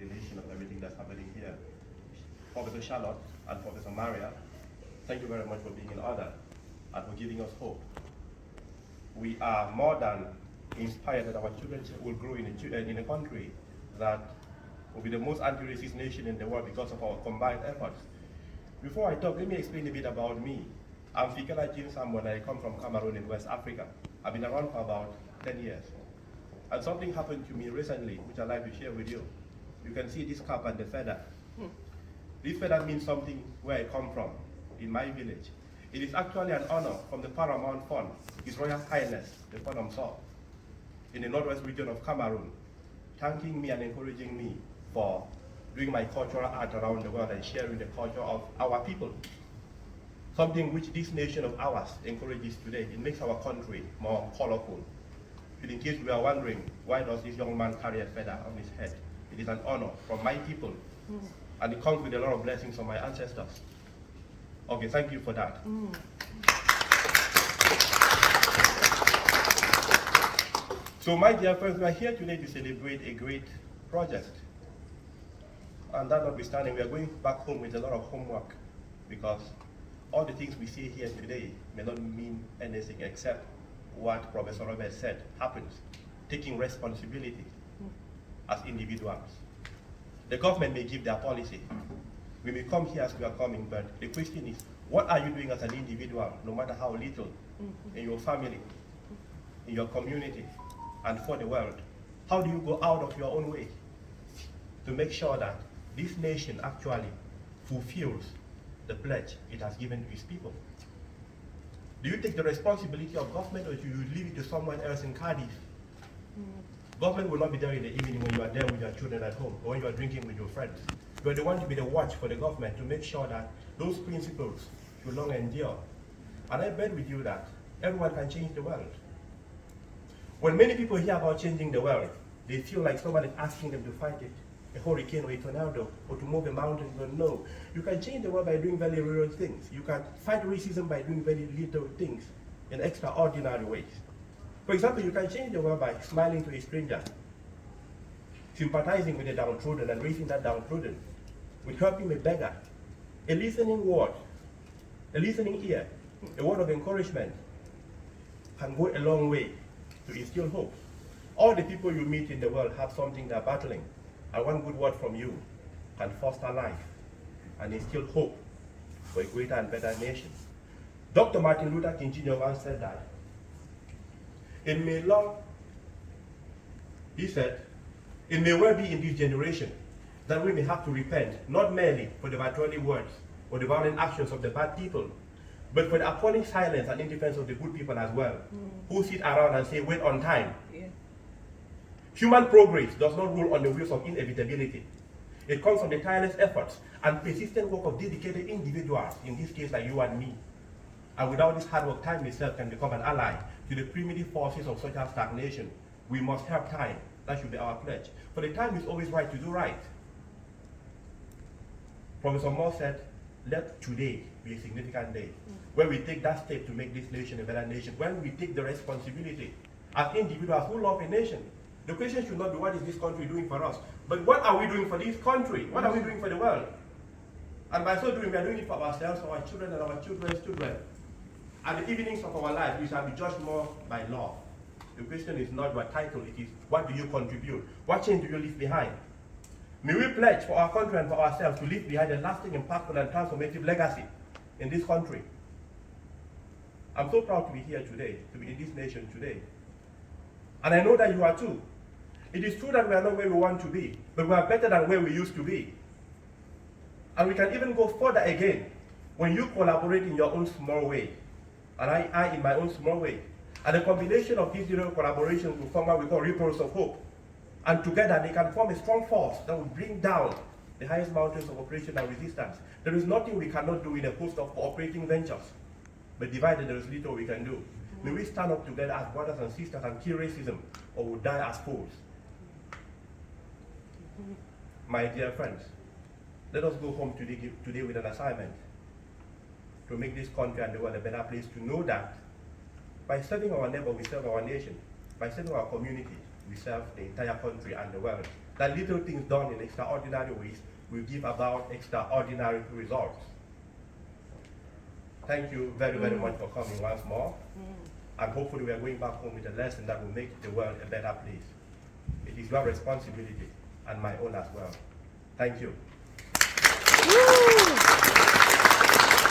Explanation of everything that's happening here. Professor Charlotte and Professor Maria, thank you very much for being in order and for giving us hope. We are more than inspired that our children will grow in a country that will be the most anti-racist nation in the world because of our combined efforts. Before I talk, let me explain a bit about me. I'm Fikela James Sambo, and I come from Cameroon in West Africa. I've been around for about 10 years. And something happened to me recently, which I'd like to share with you. You can see this cap and the feather. This feather means something where I come from, in my village. It is actually an honor from the Paramount Fund, His Royal Highness, the Fond in the northwest region of Cameroon, thanking me and encouraging me for doing my cultural art around the world and sharing the culture of our people. Something which this nation of ours encourages today. It makes our country more colorful. In case we are wondering, why does this young man carry a feather on his head? It is an honor from my people, and it comes with a lot of blessings from my ancestors. Okay, thank you for that. So my dear friends, we are here today to celebrate a great project. And that notwithstanding, we are going back home with a lot of homework, because all the things we see here today may not mean anything except what Professor Robert said happens, taking responsibility as individuals. The government may give their policy. We may come here as we are coming, but the question is, what are you doing as an individual, no matter how little, in your family, in your community, and for the world? How do you go out of your own way to make sure that this nation actually fulfills the pledge it has given to its people? Do you take the responsibility of government, or do you leave it to someone else in Cardiff? Government will not be there in the evening when you are there with your children at home, or when you are drinking with your friends. You are the one to be the watch for the government to make sure that those principles should long endure. And I bet with you that everyone can change the world. When many people hear about changing the world, they feel like someone is asking them to fight it, a hurricane or a tornado, or to move a mountain. But no, you can change the world by doing very real things. You can fight racism by doing very little things in extraordinary ways. For example, you can change the world by smiling to a stranger, sympathizing with the downtrodden and raising that downtrodden, with helping a beggar. A listening word, a listening ear, a word of encouragement can go a long way to instill hope. All the people you meet in the world have something they're battling, and one good word from you can foster life and instill hope for a greater and better nation. Dr. Martin Luther King Jr. once said that it may well be in this generation that we may have to repent, not merely for the violent words or the violent actions of the bad people, but for the appalling silence and indifference of the good people as well, who sit around and say, wait on time. Human progress does not rule on the wheels of inevitability. It comes from the tireless efforts and persistent work of dedicated individuals, in this case like you and me. And without this hard work, time itself can become an ally to the primitive forces of social stagnation. We must help time. That should be our pledge. For the time is always right to do right. Professor Moore said, let today be a significant day, where we take that step to make this nation a better nation, when we take the responsibility as individuals who love a nation. The question should not be, what is this country doing for us? But what are we doing for this country? What are we doing for the world? And by so doing, we are doing it for ourselves, for our children, and our children's children. At the evenings of our life, we shall be judged more by law. The question is not your title, it is, what do you contribute? What change do you leave behind? May we pledge for our country and for ourselves to leave behind a lasting, impactful, and transformative legacy in this country. I'm so proud to be here today, to be in this nation today. And I know that you are too. It is true that we are not where we want to be, but we are better than where we used to be. And we can even go further again when you collaborate in your own small way, and I in my own small way. And the combination of these little collaborations will form what we call ripples of hope. And together they can form a strong force that will bring down the highest mountains of oppression and resistance. There is nothing we cannot do in a host of cooperating ventures, but divided there is little we can do. May we stand up together as brothers and sisters and kill racism, or we'll die as fools. My dear friends, let us go home today with an assignment to make this country and the world a better place, to know that by serving our neighbor, we serve our nation. By serving our community, we serve the entire country and the world. that little things done in extraordinary ways will give about extraordinary results. Thank you very, very much for coming once more. And hopefully we are going back home with a lesson that will make the world a better place. It is your responsibility and my own as well. Thank you.